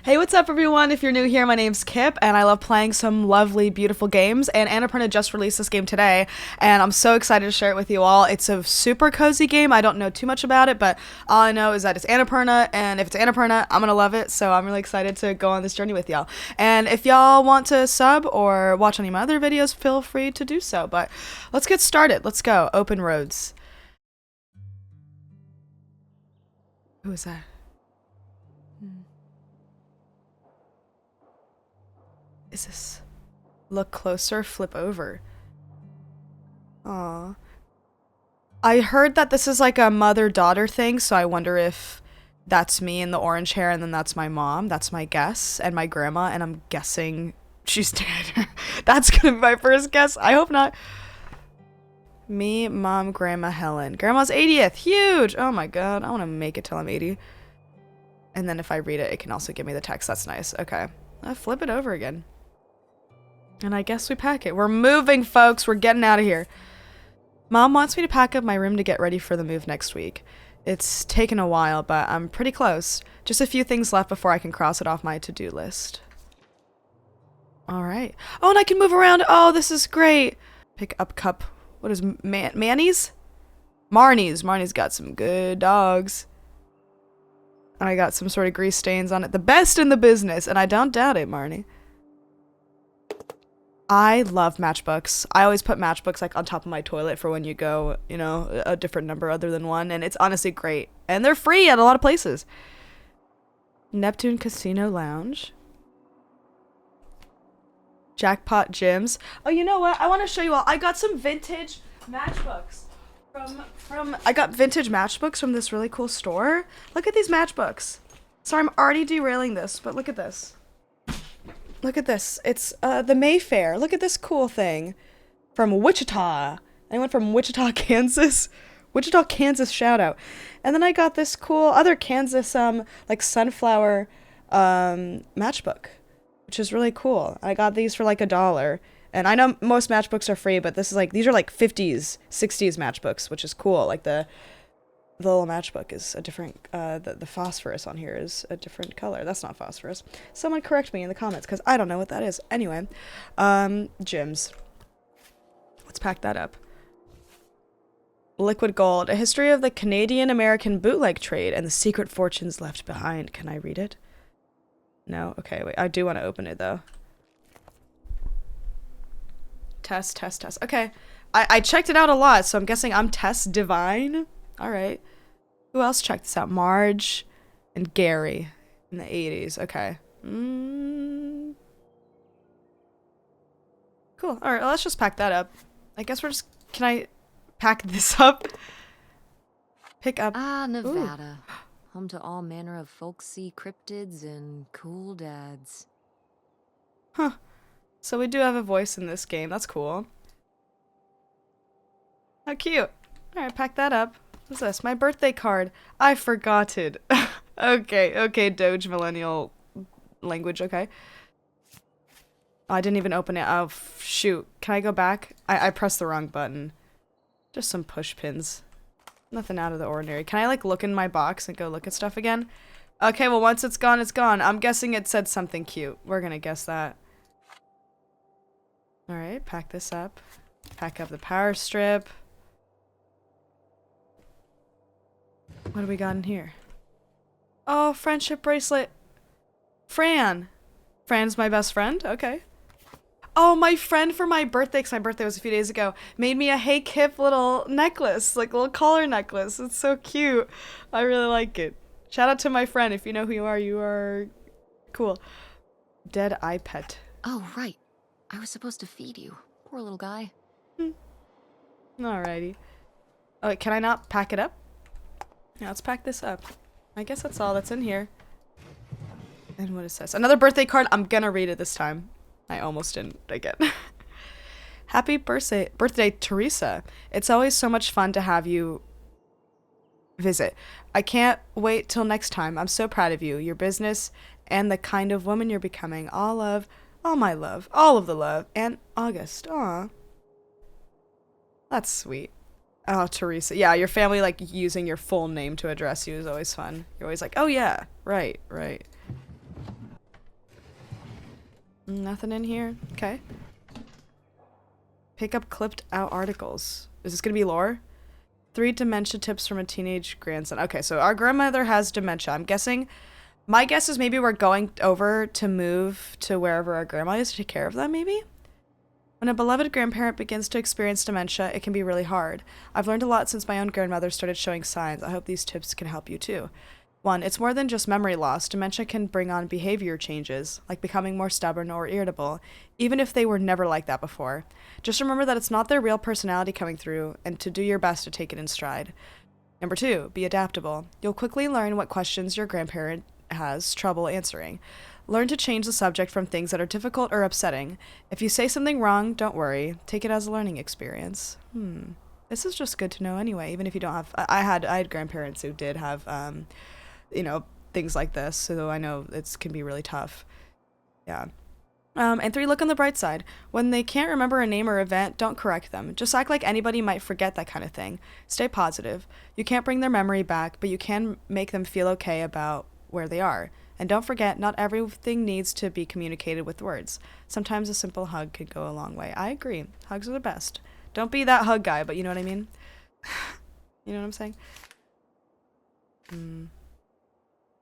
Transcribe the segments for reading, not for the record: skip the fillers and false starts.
Hey, what's up, everyone? If you're new here, my name's Kipp, and I love playing some lovely, beautiful games. And Annapurna just released this game today, and I'm so excited to share it with you all. It's a super cozy game. I don't know too much about it, but all I know is that it's Annapurna, and if it's Annapurna, I'm gonna love it. So I'm really excited to go on this journey with y'all. And if y'all want to sub or watch any of my other videos, feel free to do so. But let's get started. Let's go. Open roads. Who is that? Is this? Look closer, flip over. Aw. I heard that this is like a mother-daughter thing, so I wonder if that's me in the orange hair and then that's my mom. That's my guess. And my grandma, and I'm guessing she's dead. That's gonna be my first guess. I hope not. Me, mom, grandma, Helen. Grandma's 80th. Huge! Oh my god. I want to make it till I'm 80. And then if I read it, it can also give me the text. That's nice. Okay. Flip it over again. And I guess we pack it. We're moving, folks. We're getting out of here. Mom wants me to pack up my room to get ready for the move next week. It's taken a while, but I'm pretty close. Just a few things left before I can cross it off my to-do list. All right. Oh, and I can move around. Oh, this is great. Pick up cup. What is Manny's? Marnie's. Marnie's got some good dogs. And I got some sort of grease stains on it. The best in the business, and I don't doubt it, Marnie. I love matchbooks. I always put matchbooks like on top of my toilet for when you go, you know, a different number other than one, and it's honestly great. And they're free at a lot of places. Neptune Casino Lounge. Jackpot Gyms. Oh, you know what? I want to show you all. I got some vintage matchbooks I got vintage matchbooks from this really cool store. Look at these matchbooks. Sorry, I'm already derailing this, but look at this. Look at this. It's the Mayfair. Look at this cool thing. From Wichita. Anyone from Wichita, Kansas? Wichita, Kansas shout out. And then I got this cool other Kansas like sunflower matchbook, which is really cool. I got these for like $1. And I know most matchbooks are free, but this is like, these are like 50s, 60s matchbooks, which is cool. Like the little matchbook is a different, the phosphorus on here is a different color. That's not phosphorus. Someone correct me in the comments, because I don't know what that is. Anyway, gyms. Let's pack that up. Liquid Gold, a history of the Canadian-American bootleg trade and the secret fortunes left behind. Can I read it? No? Okay, wait. I do want to open it, though. Test, test, test. Okay. I checked it out a lot, so I'm guessing I'm Tess Divine. Alright. Who else checked this out? Marge and Gary in the 80s. Okay. Cool. Alright, well, let's just pack that up. I guess we're just... Can I pack this up? Pick up... Ah, Nevada. Ooh. Home to all manner of folksy cryptids and cool dads. Huh. So we do have a voice in this game. That's cool. How cute. Alright, pack that up. What's this? My birthday card. I forgot it. Okay, Doge millennial language, okay. Oh, I didn't even open it. Oh, shoot. Can I go back? I pressed the wrong button. Just some push pins. Nothing out of the ordinary. Can I, like, look in my box and go look at stuff again? Okay, well, once it's gone, it's gone. I'm guessing it said something cute. We're gonna guess that. Alright, pack this up. Pack up the power strip. What do we got in here? Oh, friendship bracelet. Fran. Fran's my best friend? Okay. Oh, my friend for my birthday, because my birthday was a few days ago, made me a heyKipp little necklace, like a little collar necklace. It's so cute. I really like it. Shout out to my friend. If you know who you are cool. Dead eye pet. Oh, right. I was supposed to feed you. Poor little guy. Alrighty. Oh, wait, can I not pack it up? Yeah, let's pack this up. I guess that's all that's in here. And what is this? Another birthday card. I'm gonna read it this time. I almost didn't again. Happy birthday, Teresa. It's always so much fun to have you visit. I can't wait till next time. I'm so proud of you, your business, and the kind of woman you're becoming. All my love, all of the love, and August. Aw. That's sweet. Oh, Teresa. Yeah, your family, like, using your full name to address you is always fun. You're always like, oh yeah, right. Nothing in here. Okay. Pick up clipped out articles. Is this gonna be lore? 3 dementia tips from a teenage grandson. Okay, so our grandmother has dementia. I'm guessing, my guess is maybe we're going over to move to wherever our grandma is to take care of them, maybe? When a beloved grandparent begins to experience dementia, it can be really hard. I've learned a lot since my own grandmother started showing signs. I hope these tips can help you too. 1. It's more than just memory loss. Dementia can bring on behavior changes, like becoming more stubborn or irritable, even if they were never like that before. Just remember that it's not their real personality coming through, and to do your best to take it in stride. Number 2, be adaptable. You'll quickly learn what questions your grandparent has trouble answering. Learn to change the subject from things that are difficult or upsetting. If you say something wrong, don't worry. Take it as a learning experience. This is just good to know anyway, even if you don't have... I had grandparents who did have... you know, things like this, so I know it can be really tough. Yeah. And 3, look on the bright side. When they can't remember a name or event, don't correct them. Just act like anybody might forget that kind of thing. Stay positive. You can't bring their memory back, but you can make them feel okay about where they are. And don't forget, not everything needs to be communicated with words. Sometimes a simple hug can go a long way. I agree. Hugs are the best. Don't be that hug guy, but you know what I mean? You know what I'm saying?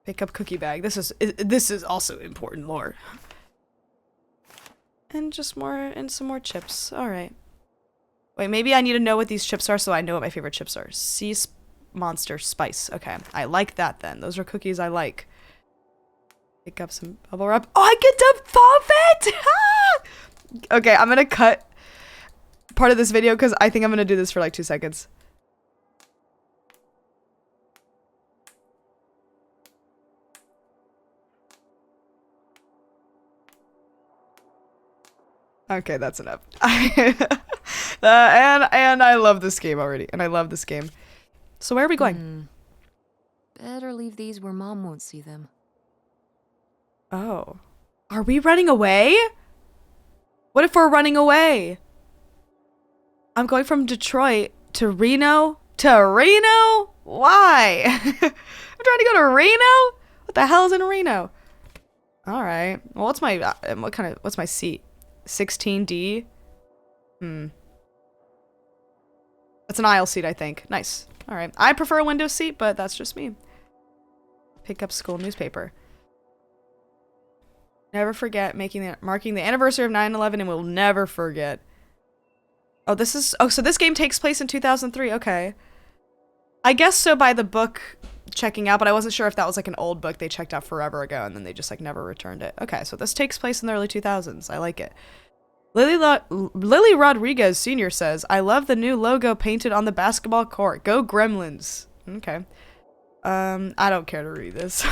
Pick up cookie bag. This is also important lore. And just more, and some more chips. Alright. Wait, maybe I need to know what these chips are so I know what my favorite chips are. Monster Spice. Okay, I like that then. Those are cookies I like. Pick up some bubble wrap. Oh, I get to pop it! Okay, I'm gonna cut part of this video because I think I'm gonna do this for like 2 seconds. Okay, that's enough. And I love this game already. And I love this game. So where are we going? Better leave these where Mom won't see them. Oh. Are we running away? What if we're running away? I'm going from Detroit to Reno? To Reno? Why? I'm trying to go to Reno? What the hell is in Reno? Alright. Well, what's my seat? 16D? That's an aisle seat, I think. Nice. Alright. I prefer a window seat, but that's just me. Pick up school newspaper. Never forget marking the anniversary of 9/11 and we'll never forget. Oh, so this game takes place in 2003. Okay. I guess so by the book checking out, but I wasn't sure if that was like an old book they checked out forever ago and then they just like never returned it. Okay, so this takes place in the early 2000s. I like it. Lily Rodriguez Sr. says, I love the new logo painted on the basketball court. Go Gremlins. Okay. I don't care to read this.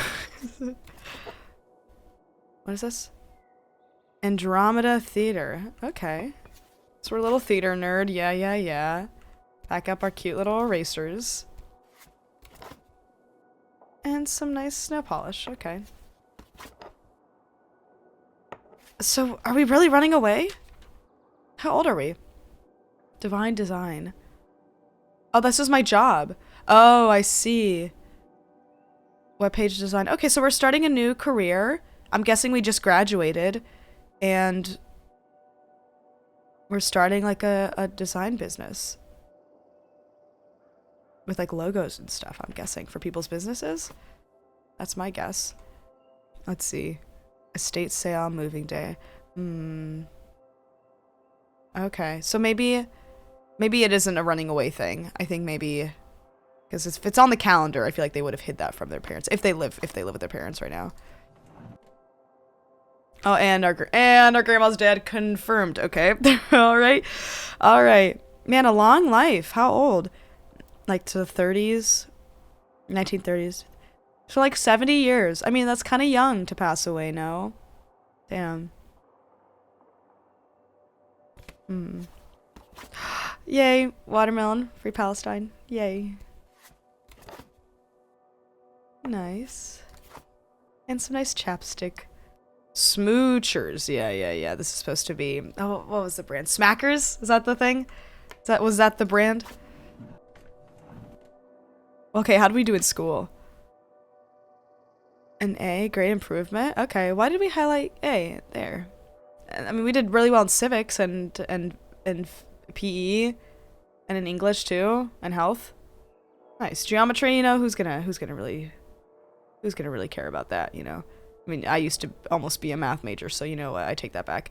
What is this? Andromeda Theater. Okay. So we're a little theater nerd. Yeah. Pack up our cute little erasers. And some nice snow polish. Okay. So, are we really running away? How old are we? Divine Design. Oh, this is my job. Oh, I see. Webpage design. Okay, so we're starting a new career. I'm guessing we just graduated. And we're starting like a design business. With like logos and stuff, I'm guessing, for people's businesses. That's my guess. Let's see. Estate sale, moving day. Okay, so maybe it isn't a running away thing. I think maybe because if it's on the calendar, I feel like they would have hid that from their parents if they live with their parents right now. Oh, and our grandma's dead. Confirmed. Okay, all right. Man, a long life. How old? Like to the 30s, 1930s. So like 70 years. I mean, that's kind of young to pass away, no? Damn. Yay, watermelon, free Palestine. Yay. Nice. And some nice chapstick. Smoochers. Yeah. This is supposed to be... Oh, what was the brand? Smackers? Is that the thing? Was that the brand? Okay, how did we do in school? An A, great improvement. Okay, why did we highlight A there? I mean, we did really well in civics and PE and in English too, and health. Nice. Geometry, you know, who's gonna really care about that, you know? I mean, I used to almost be a math major, so you know what, I take that back.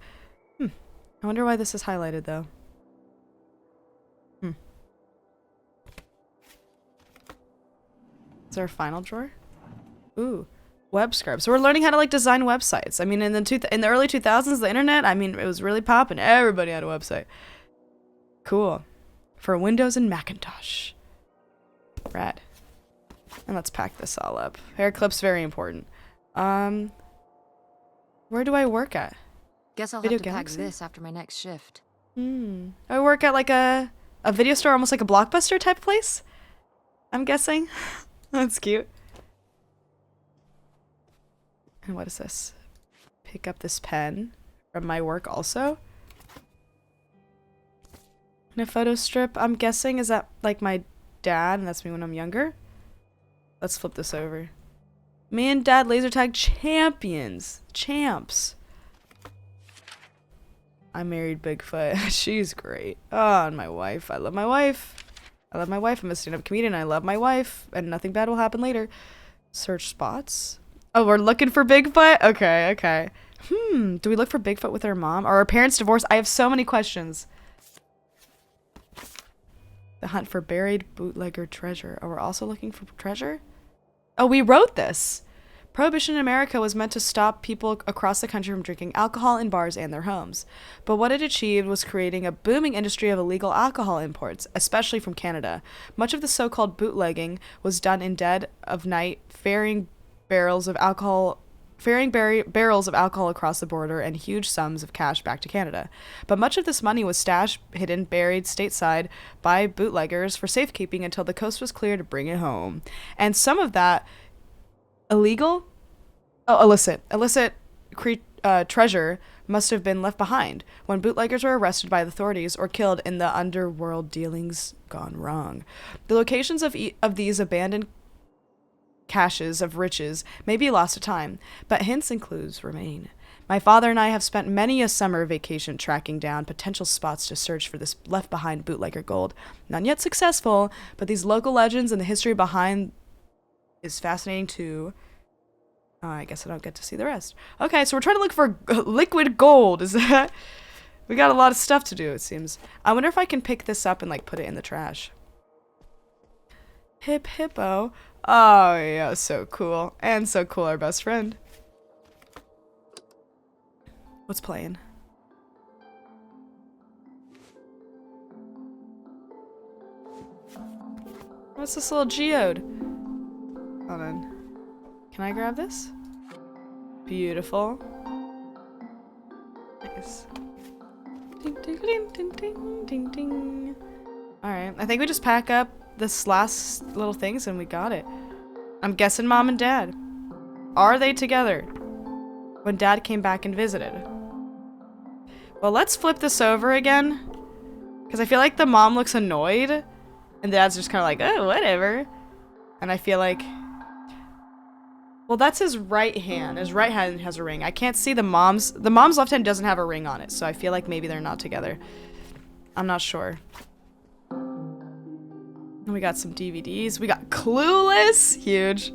I wonder why this is highlighted though. Is there a final drawer? Ooh, web scrub. So we're learning how to like design websites. I mean, in the early 2000s, the internet, I mean, it was really popping. Everybody had a website. Cool. For Windows and Macintosh. Rad. And let's pack this all up. Hair clips, very important. Where do I work at? Guess I'll Video have to pack Galaxy? this after my next shift. I work at like a video store, almost like a Blockbuster type place. I'm guessing. That's cute. And what is this? Pick up this pen from my work also. And a photo strip, I'm guessing, is that like my dad, and that's me when I'm younger? Let's flip this over. Me and Dad laser tag champions. Champs. I married Bigfoot. She's great. Oh, and my wife. I love my wife. I love my wife. I'm a stand-up comedian. I love my wife. And nothing bad will happen later. Search spots. Oh, we're looking for Bigfoot? Okay, okay. Do we look for Bigfoot with our mom? Are our parents divorced? I have so many questions. The hunt for buried bootlegger treasure. Oh, we're also looking for treasure? Oh, we wrote this. Prohibition in America was meant to stop people across the country from drinking alcohol in bars and their homes. But what it achieved was creating a booming industry of illegal alcohol imports, especially from Canada. Much of the so-called bootlegging was done in dead of night, ferrying barrels of alcohol across the border and huge sums of cash back to Canada. But much of this money was stashed, hidden, buried stateside by bootleggers for safekeeping until the coast was clear to bring it home. And some of that illicit treasure must have been left behind when bootleggers were arrested by the authorities or killed in the underworld dealings gone wrong. The locations of these abandoned caches of riches may be lost to time, but hints and clues remain. My father and I have spent many a summer vacation tracking down potential spots to search for this left-behind bootlegger gold. None yet successful, but these local legends and the history behind is fascinating too. I guess I don't get to see the rest. Okay, so we're trying to look for liquid gold. Is that... We got a lot of stuff to do, it seems. I wonder if I can pick this up and like put it in the trash. Hip hippo. Oh yeah, so cool. And so cool, our best friend. What's playing? What's this little geode? Hold on. Can I grab this? Beautiful. Nice. Ding, ding, ding, ding, ding, ding, ding. Alright, I think we just pack up this last little things and we got it. I'm guessing mom and dad. Are they together? When dad came back and visited. Well, let's flip this over again. Because I feel like the mom looks annoyed. And dad's just kind of like, oh, whatever. And I feel like... Well, that's his right hand. His right hand has a ring. I can't see the mom's... The mom's left hand doesn't have a ring on it. So I feel like maybe they're not together. I'm not sure. And we got some DVDs. We got Clueless. Huge.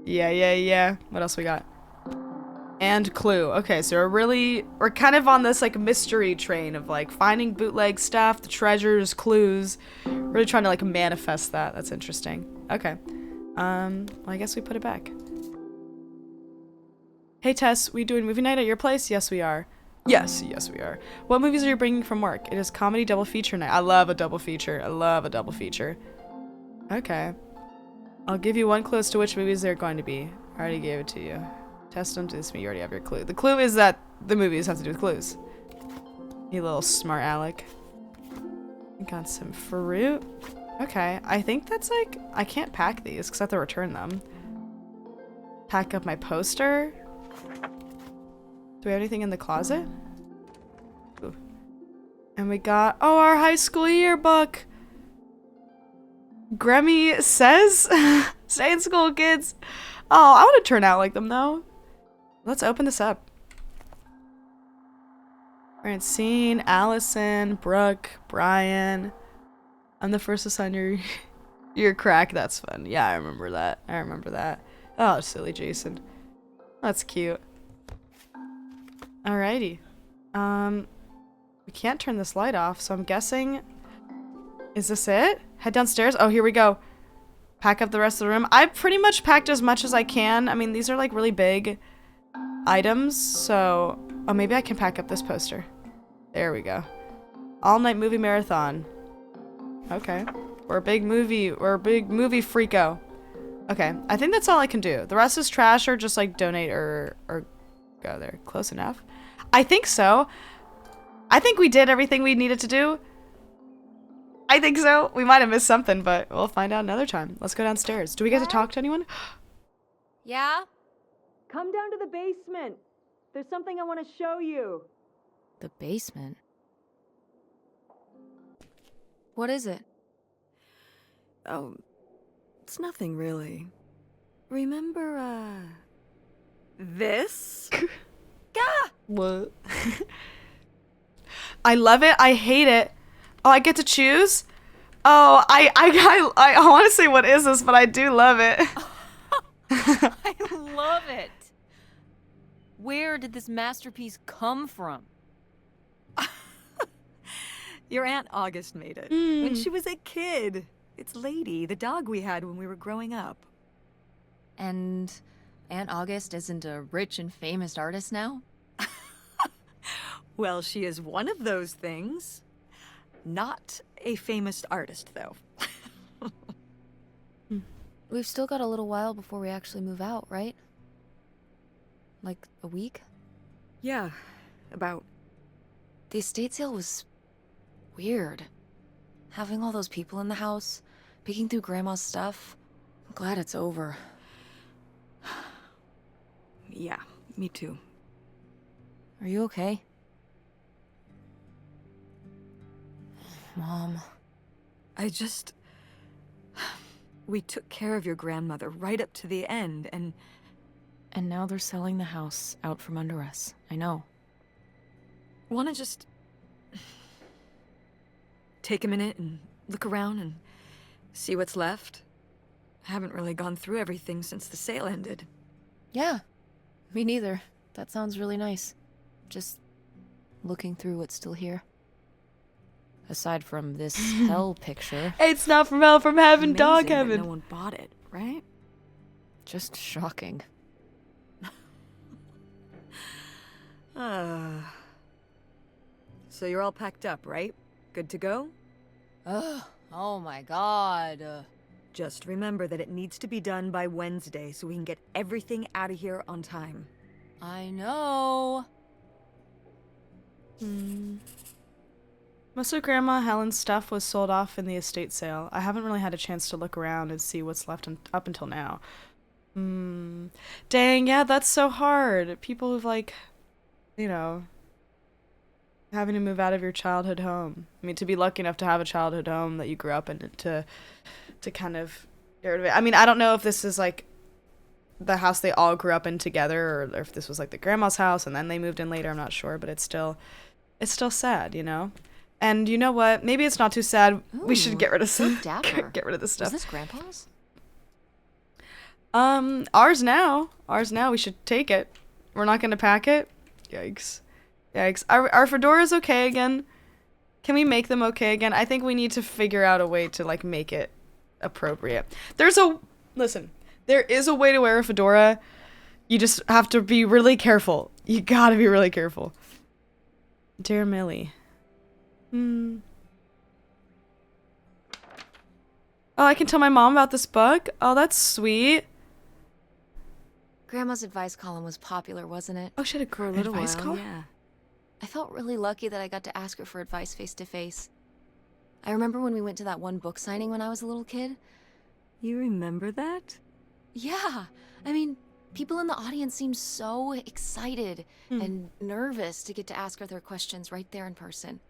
Yeah. What else we got? And Clue. Okay, so we're kind of on this like mystery train of like finding bootleg stuff, the treasures, clues. Really trying to like manifest that. That's interesting. Okay. Well, I guess we put it back. Hey Tess, we doing movie night at your place? Yes, we are. Yes, we are. What movies are you bringing from work? It is comedy double feature night. I love a double feature. Okay. I'll give you one clue as to which movies they're going to be. I already gave it to you. Test them to this me. You already have your clue. The clue is that the movies have to do with clues. You little smart aleck. Got some fruit. Okay, I think that's like... I can't pack these because I have to return them. Pack up my poster. Do we have anything in the closet? Ooh. And we got... Oh, our high school yearbook! Grammy says... Stay in school, kids! Oh, I want to turn out like them, though. Let's open this up. Francine, Allison, Brooke, Brian. I'm the first to sign your crack. That's fun. Yeah, I remember that. Oh, silly Jason. That's cute. Alrighty. We can't turn this light off, so I'm guessing... Is this it? Head downstairs? Oh, here we go. Pack up the rest of the room. I've pretty much packed as much as I can. I mean, these are like really big items, so... Oh, maybe I can pack up this poster. There we go. All-night movie marathon. Okay. We're a big movie freako. Okay, I think that's all I can do. The rest is trash or just like donate or go there. Close enough. I think so. I think we did everything we needed to do. I think so. We might have missed something, but we'll find out another time. Let's go downstairs. Do we get to talk to anyone? Yeah? Come down to the basement. There's something I want to show you. The basement? What is it? Oh, it's nothing really. Remember, this? Gah! What? I love it. I hate it. Oh, I get to choose? Oh, I want to say what is this, but I do love it. I love it. Where did this masterpiece come from? Your Aunt August made it. When she was a kid. It's Lady, the dog we had when we were growing up. And Aunt August isn't a rich and famous artist now? Well, she is one of those things. Not a famous artist, though. We've still got a little while before we actually move out, right? Like a week? Yeah, about. The estate sale was weird. Having all those people in the house, picking through Grandma's stuff. I'm glad it's over. Yeah, me too. Are you okay? Mom. We took care of your grandmother right up to the end, and now they're selling the house out from under us. I know. wanna just take a minute and look around and see what's left? I haven't really gone through everything since the sale ended. Yeah, me neither. That sounds really nice. Just looking through what's still here. Aside from this hell picture. It's not from hell, from heaven, Amazing dog that heaven. no one bought it, right? Just shocking. So you're all packed up, right? Good to go? Ugh, oh my god. Just remember that it needs to be done by Wednesday so we can get everything out of here on time. I know. Most of Grandma Helen's stuff was sold off in the estate sale. I haven't really had a chance to look around and see what's left up until now. Dang, yeah, that's so hard. People who've, like, you know, having to move out of your childhood home. I mean, to be lucky enough to have a childhood home that you grew up in, to kind of get rid of it. I mean, I don't know if this is, like, the house they all grew up in together, or if this was, like, the grandma's house and then they moved in later. I'm not sure, but it's still sad, you know? And you know what? Maybe it's not too sad. We should get rid of so some. dapper. Get rid of this stuff. Is this Grandpa's? Ours now. We should take it. We're not gonna pack it. Yikes. Our fedoras okay again? Can we make them okay again? I think we need to figure out a way to, like, make it appropriate. There is a way to wear a fedora. You just have to be really careful. You gotta be really careful. Dear Millie. Oh, I can tell my mom about this book? Oh, that's sweet. Grandma's advice column was popular, wasn't it? Oh, she had a advice call? Yeah. I felt really lucky that I got to ask her for advice face to face. I remember when we went to that one book signing when I was a little kid. You remember that? Yeah, I mean, people in the audience seemed so excited and nervous to get to ask her their questions right there in person.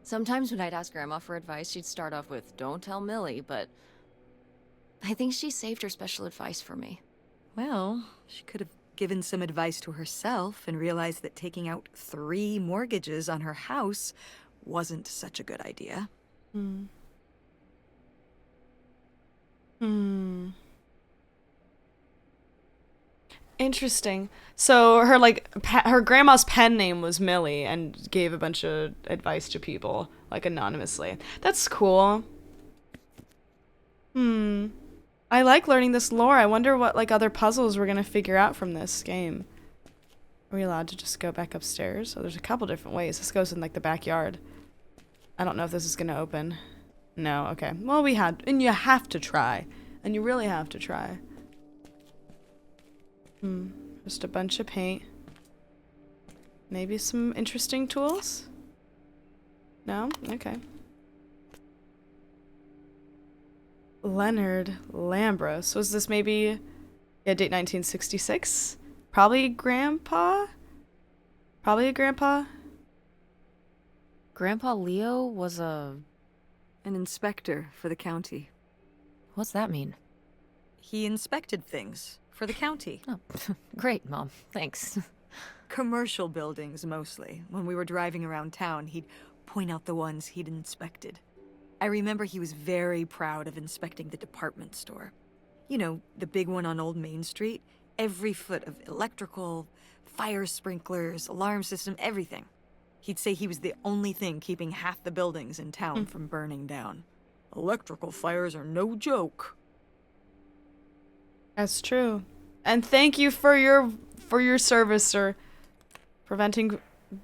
Sometimes when I'd ask Grandma for advice, she'd start off with, "Don't tell Millie," but I think she saved her special advice for me. Well, she could have given some advice to herself and realized that taking out 3 mortgages on her house wasn't such a good idea. Interesting. So her her grandma's pen name was Millie and gave a bunch of advice to people like anonymously. That's cool. I like learning this lore. I wonder what like other puzzles we're gonna figure out from this game. Are we allowed to just go back upstairs? Oh, there's a couple different ways. This goes in like the backyard. I don't know if this is gonna open. No, okay. Well, and you have to try. And you really have to try. Just a bunch of paint. Maybe some interesting tools? No? Okay. Leonard Lambros. Was this maybe... Yeah, date 1966? Probably grandpa? Probably a grandpa? Grandpa Leo was An inspector for the county. What's that mean? He inspected things for the county. Oh, great, Mom. Thanks. Commercial buildings, mostly. When we were driving around town, he'd point out the ones he'd inspected. I remember he was very proud of inspecting the department store. You know, the big one on Old Main Street. Every foot of electrical, fire sprinklers, alarm system, everything. He'd say he was the only thing keeping half the buildings in town from burning down. Electrical fires are no joke. That's true. And thank you for your service, sir. Preventing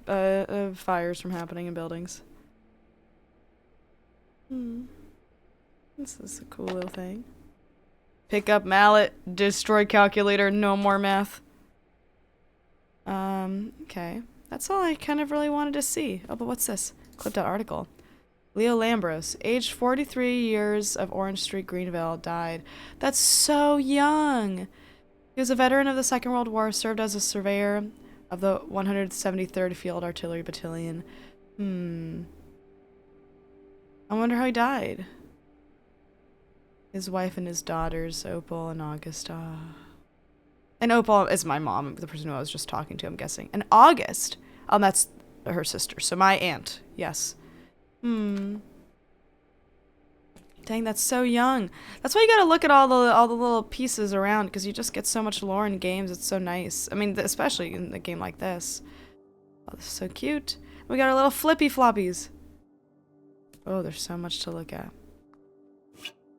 fires from happening in buildings. This is a cool little thing. Pick up mallet, destroy calculator, no more math. Okay. That's all I kind of really wanted to see. Oh, but what's this? Clipped out article. Leo Lambros, aged 43 years of Orange Street, Greenville, died. That's so young. He was a veteran of the Second World War, served as a surveyor of the 173rd Field Artillery Battalion. I wonder how he died. His wife and his daughters, Opal and August. And Opal is my mom, the person who I was just talking to, I'm guessing. And August, that's her sister. So my aunt, yes. Dang, that's so young. That's why you gotta look at all the little pieces around, because you just get so much lore in games. It's so nice. I mean, especially in a game like this. Oh, this is so cute. We got our little flippy floppies. Oh, there's so much to look at.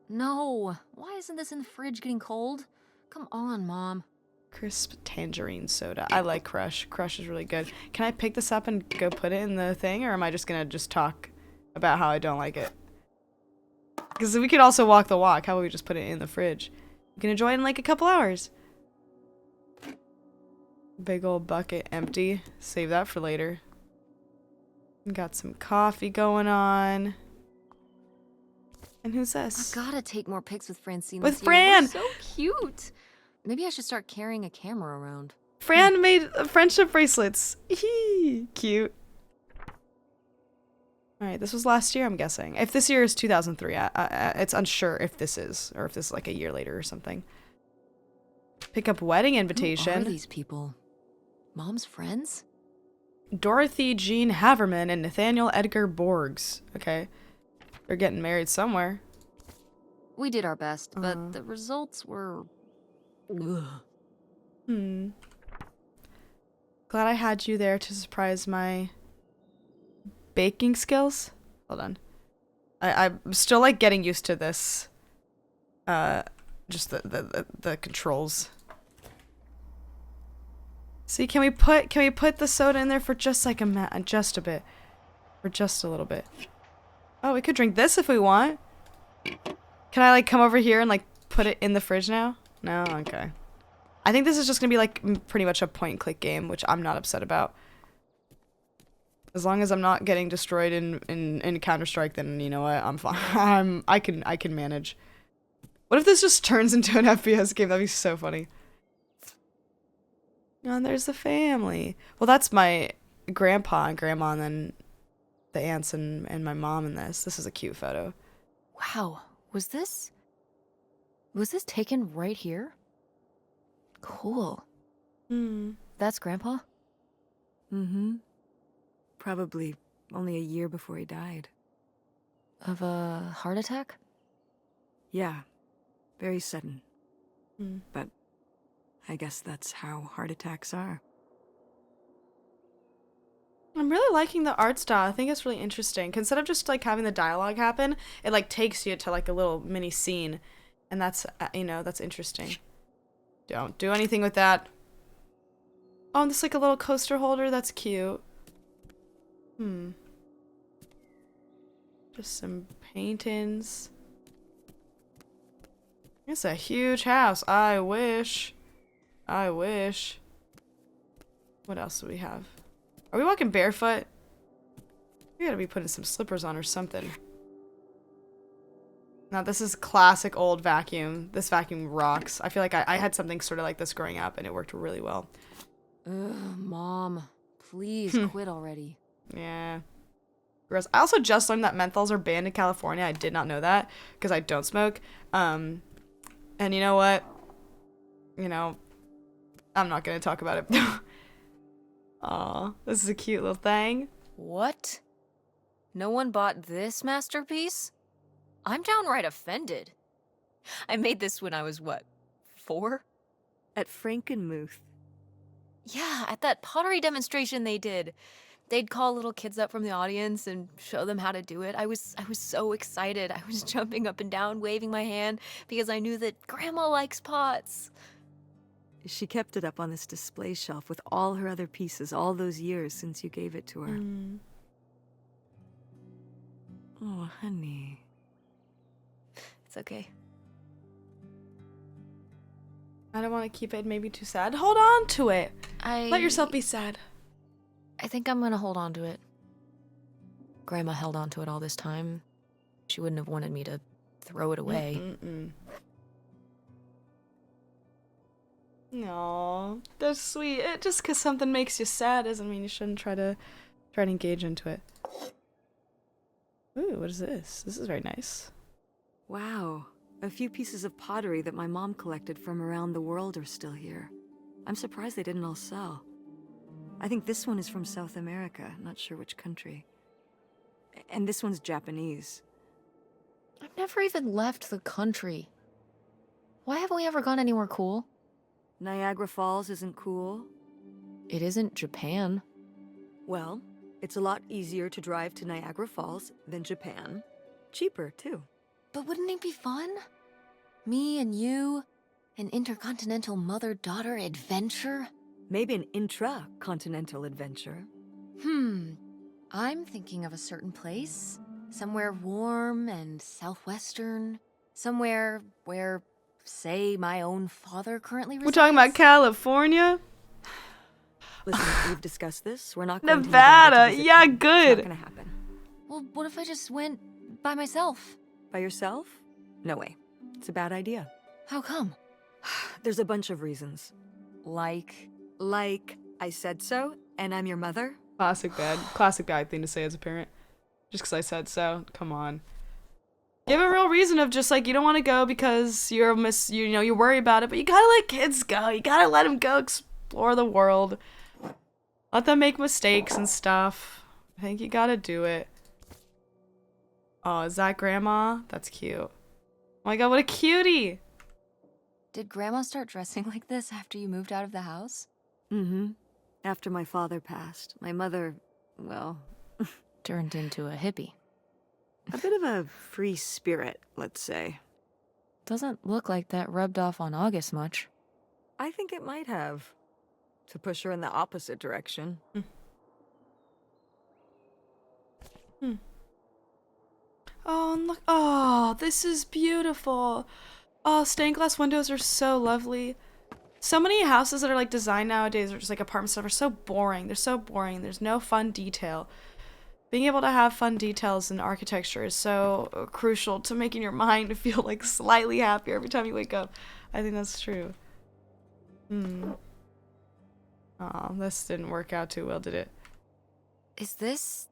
No. Why isn't this in the fridge getting cold? Come on, Mom. Crisp tangerine soda. I like Crush. Crush is really good. Can I pick this up and go put it in the thing, or am I just gonna just talk about how I don't like it? Because we could also walk the walk. How about we just put it in the fridge? You can enjoy it in like a couple hours. Big old bucket empty. Save that for later. Got some coffee going on. And who's this? I gotta take more pics with Francine With this Fran! year. We're so cute. Maybe I should start carrying a camera around. Fran made friendship bracelets. Cute. Alright, this was last year, I'm guessing. If this year is 2003, it's unsure if this is, or if this is like a year later or something. Pick up wedding invitation. Who are these people? Mom's friends? Dorothy Jean Haverman and Nathaniel Edgar Borgs. Okay. They're getting married somewhere. We did our best, but the results were... Ugh. Glad I had you there to surprise my baking skills. Hold on. I'm still like getting used to this. Just the controls. See, can we put the soda in there for just like just a bit, or just a little bit? Oh, we could drink this if we want. Can I like come over here and like put it in the fridge now? No, okay. I think this is just gonna be like pretty much a point and click game, which I'm not upset about. As long as I'm not getting destroyed in Counter-Strike, then you know what, I'm fine. I can manage. What if this just turns into an FPS game? That'd be so funny. Oh, and there's the family. Well, that's my grandpa and grandma, and then the aunts and my mom in this. This is a cute photo. Wow. Was this taken right here? Cool. That's Grandpa? Mm-hmm. Probably only a year before he died. Of a heart attack? Yeah, very sudden. But I guess that's how heart attacks are. I'm really liking the art style. I think it's really interesting. 'Cause instead of just like having the dialogue happen, it like takes you to like a little mini scene, and that's that's interesting. Don't do anything with that. Oh, and this like a little coaster holder. That's cute. Just some paintings. It's a huge house. I wish. I wish. What else do we have? Are we walking barefoot? We gotta be putting some slippers on or something. Now this is classic old vacuum. This vacuum rocks. I feel like I had something sort of like this growing up and it worked really well. Ugh, Mom, please quit already. Yeah. Gross. I also just learned that menthols are banned in California. I did not know that because I don't smoke. And you know what? I'm not gonna talk about it. Aw, this is a cute little thing. What? No one bought this masterpiece? I'm downright offended. I made this when I was, what, 4? At Frankenmuth. Yeah, at that pottery demonstration they did. They'd call little kids up from the audience and show them how to do it. I was so excited. I was jumping up and down, waving my hand, because I knew that Grandma likes pots. She kept it up on this display shelf with all her other pieces all those years since you gave it to her. Oh, honey. It's okay. I don't want to keep it maybe too sad. Hold on to it. Let yourself be sad. I think I'm gonna hold on to it. Grandma held on to it all this time. She wouldn't have wanted me to throw it away. No, that's sweet. Just because something makes you sad doesn't mean you shouldn't try to engage into it. Ooh, what is this? This is very nice. Wow. A few pieces of pottery that my mom collected from around the world are still here. I'm surprised they didn't all sell. I think this one is from South America, not sure which country. And this one's Japanese. I've never even left the country. Why haven't we ever gone anywhere cool? Niagara Falls isn't cool. It isn't Japan. Well, it's a lot easier to drive to Niagara Falls than Japan. Cheaper, too. But wouldn't it be fun? Me and you, an intercontinental mother-daughter adventure? Maybe an intra-continental adventure. I'm thinking of a certain place. Somewhere warm and southwestern. Somewhere where, say, my own father currently resides. We're talking about California? Listen, we've discussed this. We're not going Nevada. to visit Yeah, him. good. It's not gonna happen. Well, what if I just went by myself? By yourself? No way. It's a bad idea. How come? There's a bunch of reasons. Like, I said so, and I'm your mother. Classic bad thing to say as a parent. Just because I said so. Come on. Give a real reason of just like you don't want to go because you're you worry about it, but you gotta let kids go. You gotta let them go explore the world. Let them make mistakes and stuff. I think you gotta do it. Oh, is that Grandma? That's cute. Oh my god, what a cutie! did Grandma start dressing like this after you moved out of the house? Mm-hmm. After my father passed, my mother, well, Turned into a hippie. a bit of a free spirit, let's say. Doesn't look like that rubbed off on August much. I think it might have. To push her in the opposite direction. Oh, and look. Oh, this is beautiful. Oh, stained glass windows are so lovely. So many houses that are like designed nowadays or just like apartment stuff are so boring. They're so boring. There's no fun detail. Being able to have fun details in architecture is so crucial to making your mind feel like slightly happier every time you wake up. I think that's true. Oh, this didn't work out too well, did it? Is this...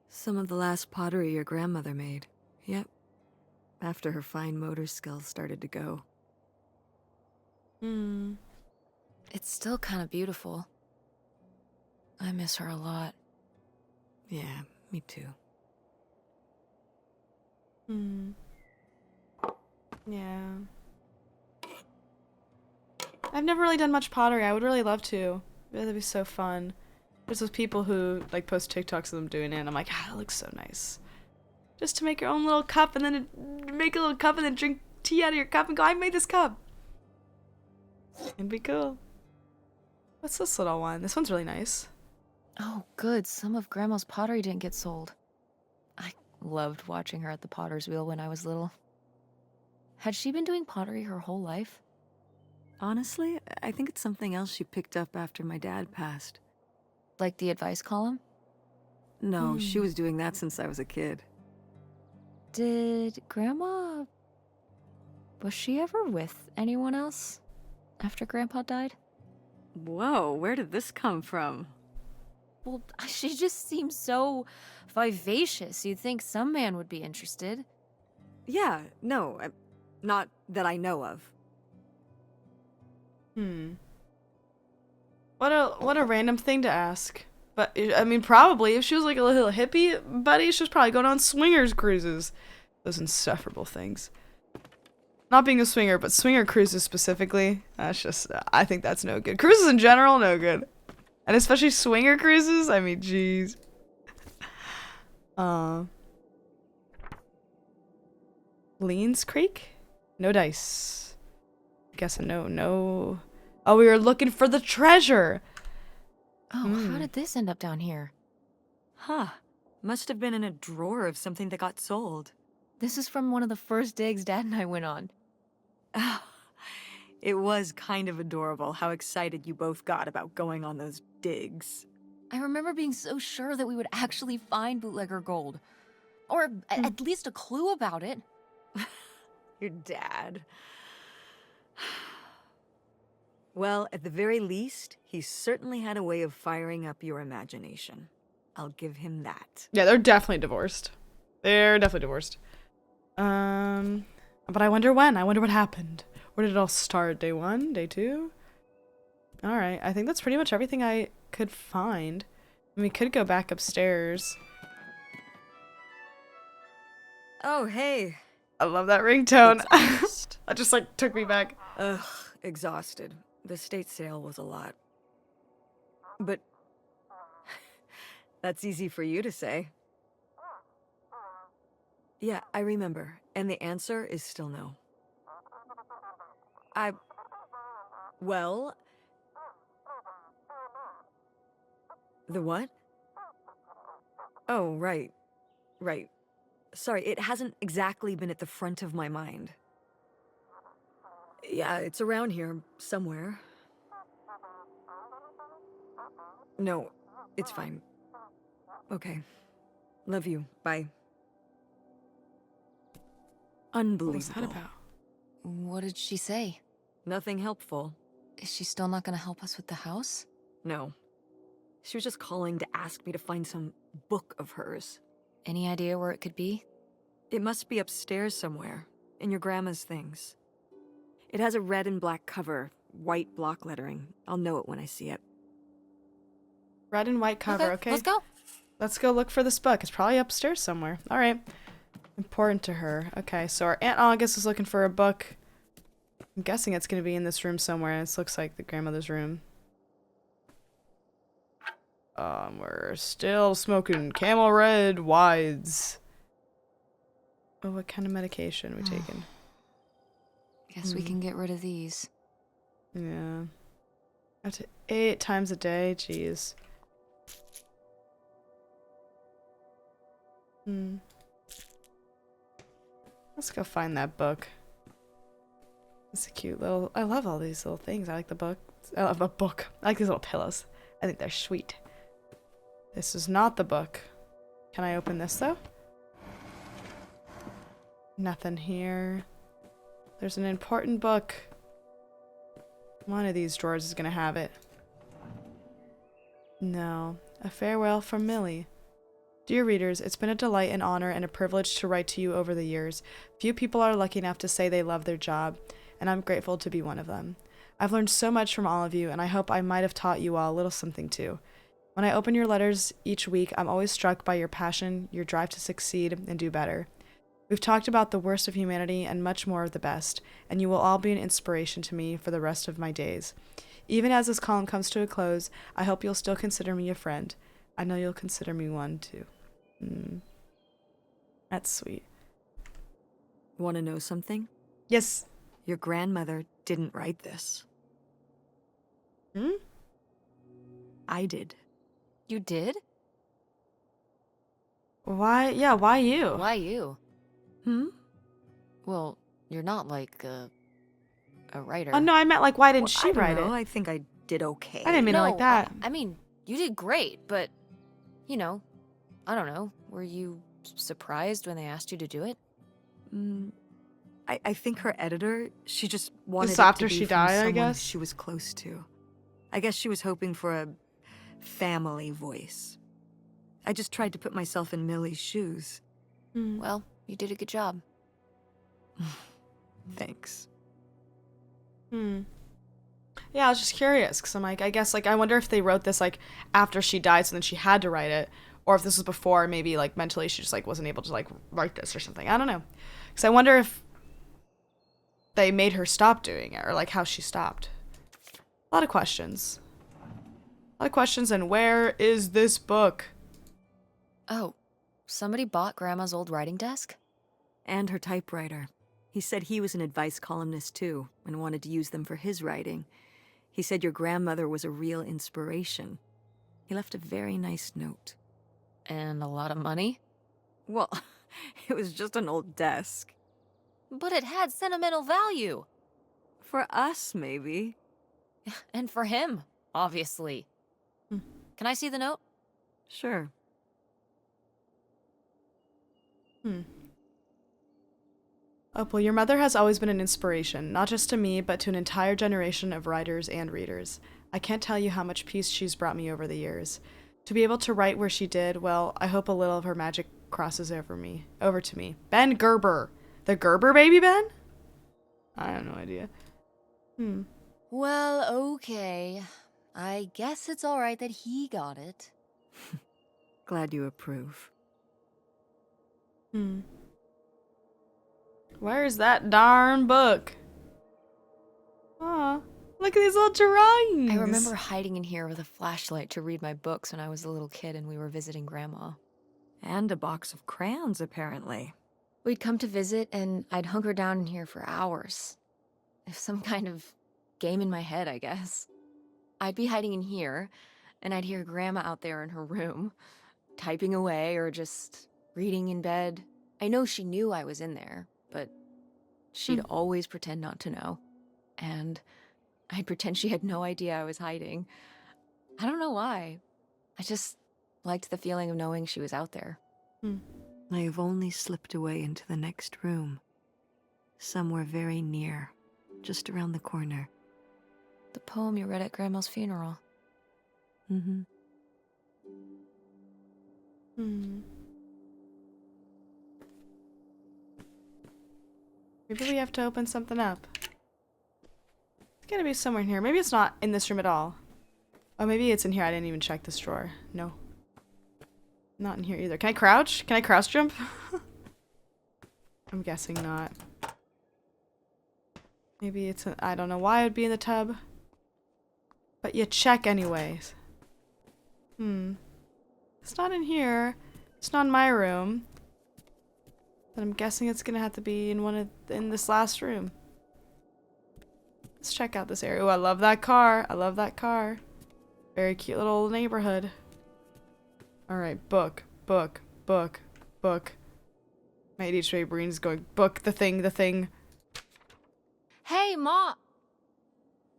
Some of the last pottery your grandmother made. Yep. After her fine motor skills started to go. It's still kind of beautiful. I miss her a lot. Yeah, me too. Hmm. Yeah. I've never really done much pottery. I would really love to. That'd be so fun. There's those people who like post TikToks of them doing it, and I'm like, ah, that looks so nice. Just to make your own little cup, and then make a little cup, and then drink tea out of your cup, and go, I made this cup. It'd be cool. What's this little one? This one's really nice. Oh, good. Some of Grandma's pottery didn't get sold. I loved watching her at the potter's wheel when I was little. Had she been doing pottery her whole life? Honestly, I think it's something else she picked up after my dad passed. Like the advice column? No, she was doing that since I was a kid. Did Grandma... Was she ever with anyone else after Grandpa died? Whoa, where did this come from? Well, she just seems so vivacious. You'd think some man would be interested. Yeah, no, not that I know of. What a random thing to ask. But I mean, probably if she was like a little hippie buddy, she was probably going on swingers cruises. Those insufferable things. Not being a swinger, but swinger cruises specifically. That's just, I think that's no good. Cruises in general, no good. And especially swinger cruises. I mean, jeez. Leans Creek? No dice. Guessing no. Oh, we were looking for the treasure. Oh, how did this end up down here? Huh. Must have been in a drawer of something that got sold. This is from one of the first digs Dad and I went on. It was kind of adorable how excited you both got about going on those digs. I remember being so sure that we would actually find bootlegger gold. Or at least a clue about it. Your dad. Well, at the very least, he certainly had a way of firing up your imagination. I'll give him that. Yeah, they're definitely divorced. They're definitely divorced. But I wonder when. I wonder what happened. Where did it all start? Day 1? Day 2? Alright, I think that's pretty much everything I could find. And we could go back upstairs. Oh, hey. I love that ringtone. It's August. That just like took me back. Ugh, exhausted. The estate sale was a lot. But that's easy for you to say. Yeah, I remember. And the answer is still no. Well... The what? Oh, right. Right. Sorry, it hasn't exactly been at the front of my mind. Yeah, it's around here, somewhere. No, it's fine. Okay. Love you. Bye. Unbelievable. What was that about? What did she say? Nothing helpful. Is she still not gonna help us with the house? No. She was just calling to ask me to find some book of hers. Any idea where it could be? It must be upstairs somewhere, in your grandma's things. It has a red and black cover, white block lettering. I'll know it when I see it. Red and white cover, okay? Let's go. Let's go look for this book. It's probably upstairs somewhere. Alright. Important to her. Okay, so our Aunt August is looking for a book. I'm guessing it's going to be in this room somewhere. This looks like the grandmother's room. We're still smoking Camel Red Wides. Oh, what kind of medication are we taking? Guess we can get rid of these. Yeah. Up to 8 times a day. Jeez. Let's go find that book. It's a cute little... I love all these little things. I like the book. I love a book. I like these little pillows. I think they're sweet. This is not the book. Can I open this, though? Nothing here. There's an important book. One of these drawers is gonna have it. No. A farewell from Millie. Dear readers, it's been a delight and honor and a privilege to write to you over the years. Few people are lucky enough to say they love their job, and I'm grateful to be one of them. I've learned so much from all of you, and I hope I might have taught you all a little something too. When I open your letters each week, I'm always struck by your passion, your drive to succeed and do better. We've talked about the worst of humanity and much more of the best, and you will all be an inspiration to me for the rest of my days. Even as this column comes to a close, I hope you'll still consider me a friend. I know you'll consider me one too. That's sweet. Want to know something? Yes. Your grandmother didn't write this. I did. You did? Why? Yeah, why you? Why you? Well, you're not like a writer. Oh, no, I meant like, why didn't she I don't write know. it? I think I did okay. I didn't mean it like that. I mean, you did great, but, you know, I don't know. Were you surprised when they asked you to do it? I think her editor, she just wanted Just it after to be she from died, I someone guess? she was close to. I guess she was hoping for a family voice. I just tried to put myself in Millie's shoes. Well, you did a good job. Thanks. Yeah, I was just curious, because I'm like, I guess, like, I wonder if they wrote this, like, after she died, so then she had to write it, or if this was before, maybe, like, mentally she just, like, wasn't able to, like, write this or something. I don't know. Because I wonder if they made her stop doing it, or, like, how she stopped. A lot of questions. A lot of questions, and where is this book? Oh, somebody bought Grandma's old writing desk? And her typewriter. He said he was an advice columnist too, and wanted to use them for his writing. He said your grandmother was a real inspiration. He left a very nice note. And a lot of money? Well, it was just an old desk. But it had sentimental value. For us, maybe. And for him, obviously. Can I see the note? Sure. Opal, your mother has always been an inspiration, not just to me, but to an entire generation of writers and readers. I can't tell you how much peace she's brought me over the years. To be able to write where she did, well, I hope a little of her magic crosses over to me. Ben Gerber. The Gerber baby, Ben? I have no idea. Well, okay. I guess it's all right that he got it. Glad you approve. Where's that darn book? Aw, look at these little drawings. I remember hiding in here with a flashlight to read my books when I was a little kid and we were visiting Grandma. And a box of crayons, apparently. We'd come to visit, and I'd hunker down in here for hours. If some kind of game in my head, I guess. I'd be hiding in here, and I'd hear Grandma out there in her room, typing away or just reading in bed. I know she knew I was in there, but she'd always pretend not to know. And I'd pretend she had no idea I was hiding. I don't know why. I just liked the feeling of knowing she was out there. I have only slipped away into the next room. Somewhere very near, just around the corner. The poem you read at Grandma's funeral. Maybe we have to open something up. It's gotta be somewhere in here. Maybe it's not in this room at all. Oh, maybe it's in here. I didn't even check this drawer. No. Not in here either. Can I crouch? Can I crouch jump? I'm guessing not. Maybe it's I don't know why it would be in the tub. But you check anyways. It's not in here. It's not in my room. But I'm guessing it's gonna have to be in this last room. Let's check out this area. Oh, I love that car. I love that car. Very cute little neighborhood. Alright, book. My ADHD brain's going, book, the thing. Hey, Ma!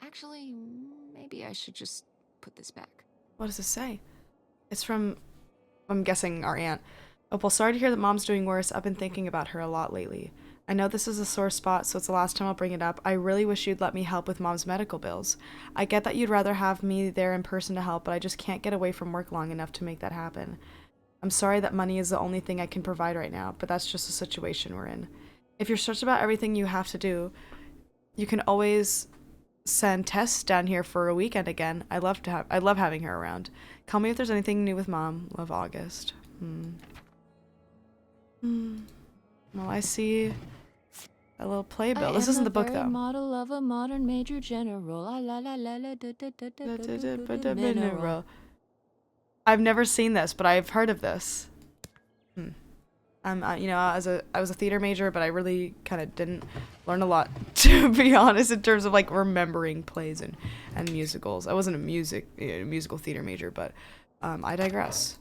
Actually, maybe I should just put this back. What does this say? It's from, I'm guessing, our aunt. Opal, sorry to hear that Mom's doing worse. I've been thinking about her a lot lately. I know this is a sore spot, so it's the last time I'll bring it up. I really wish you'd let me help with Mom's medical bills. I get that you'd rather have me there in person to help, but I just can't get away from work long enough to make that happen. I'm sorry that money is the only thing I can provide right now, but that's just the situation we're in. If you're stressed about everything you have to do, you can always send Tess down here for a weekend again. I love having her around. Call me if there's anything new with Mom. Love, August. Well, I see a little playbill. This isn't the book though. Model of a modern major general. Mineral. I've never seen this, but I've heard of this. You know, I was a theater major, but I really kind of didn't learn a lot, to be honest, in terms of like remembering plays and musicals. I wasn't a musical theater major, but I digress.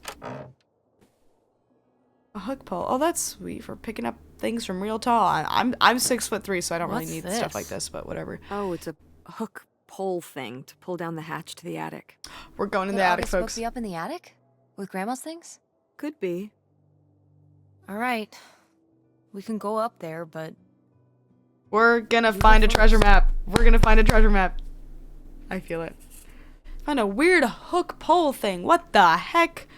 A hook pole. Oh, that's sweet for picking up things from real tall. I'm 6'3", so I don't really need stuff like this, but whatever. Oh, it's a hook pole thing to pull down the hatch to the attic. We're going in Could the attic, August book folks. be up in the attic with Grandma's things? Could be. All right. We can go up there, but We're gonna find a treasure map. We're gonna find a treasure map. I feel it. Find a weird hook pole thing. What the heck?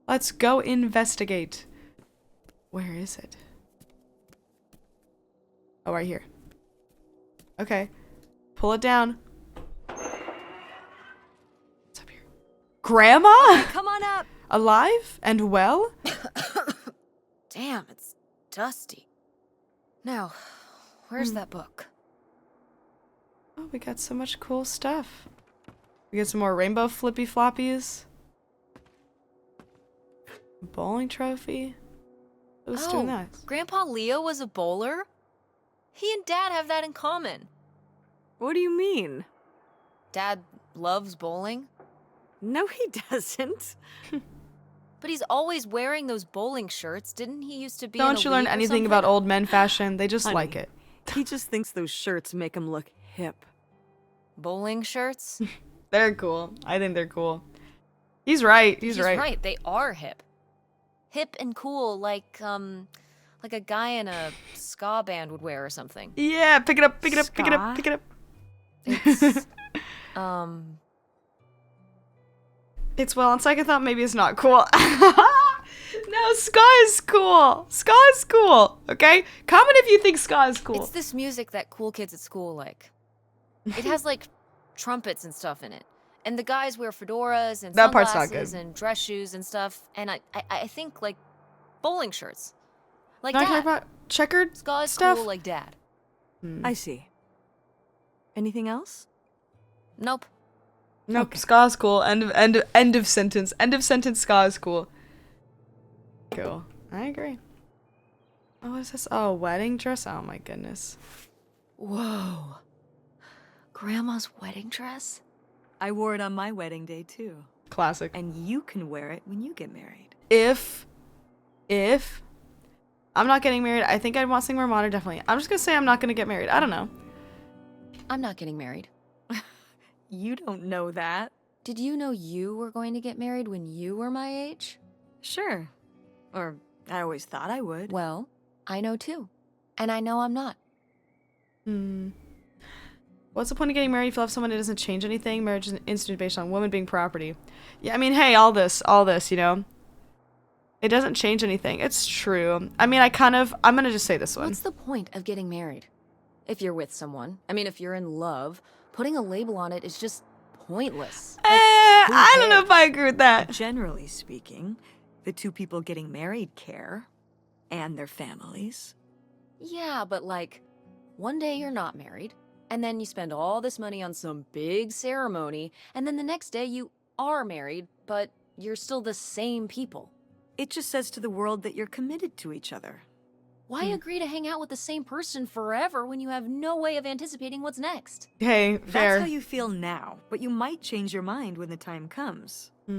Let's go investigate. Where is it? Oh, right here. Okay. Pull it down. What's up here? Grandma? come on up. Alive and well? Damn, it's dusty. Now, where's that book? Oh, we got so much cool stuff. We get some more rainbow flippy floppies. Bowling trophy. Who's doing that? Grandpa Leo was a bowler? He and Dad have that in common. What do you mean? Dad loves bowling, No, he doesn't. but he's always wearing those bowling shirts. Didn't he used to be in Don't a you learn league or anything about something? old men fashion? They just Honey. like it. He just thinks those shirts make him look hip. Bowling shirts? They're cool. I think they're cool. He's right. He's right. They are hip. Hip and cool, like a guy in a ska band would wear or something. Yeah, pick it up, pick it up, pick it up, Ska? pick it up. It's, It's well, on second thought, maybe it's not cool. No, ska is cool. Ska is cool. Okay? Comment if you think ska is cool. it's this music that cool kids at school like. It has like trumpets and stuff in it. And the guys wear fedoras and That part's not sunglasses good. and dress shoes and stuff. And I think like bowling shirts. Like Not care Dad. about checkered Ska is stuff. cool like Dad. I see. Anything else? Nope. Nope, Okay. ska is cool. End of sentence. End of sentence. Ska is cool. Cool. I agree. Oh, what is this? Oh, wedding dress. Oh my goodness. Whoa. Grandma's wedding dress? I wore it on my wedding day, too. Classic. And you can wear it when you get married. If I'm not getting married, I think I'd want something more modern. Definitely. I'm just gonna say I'm not gonna get married. I don't know. I'm not getting married. You don't know that. Did you know you were going to get married when you were my age? Sure. Or I always thought I would. Well, I know too. And I know I'm not. What's the point of getting married if you love someone that doesn't change anything? Marriage is an institute based on women being property. Yeah, I mean, hey, all this, you know? It doesn't change anything. It's true. I mean, I'm gonna just say this one. What's the point of getting married? If you're with someone, I mean, if you're in love, putting a label on it is just pointless. I don't know if I agree with that. Generally speaking, the two people getting married care. And their families. Yeah, but like, one day you're not married, and then you spend all this money on some big ceremony, and then the next day you are married, but you're still the same people. It just says to the world that you're committed to each other. Why agree to hang out with the same person forever when you have no way of anticipating what's next? Hey, fair. That's how you feel now, but you might change your mind when the time comes. You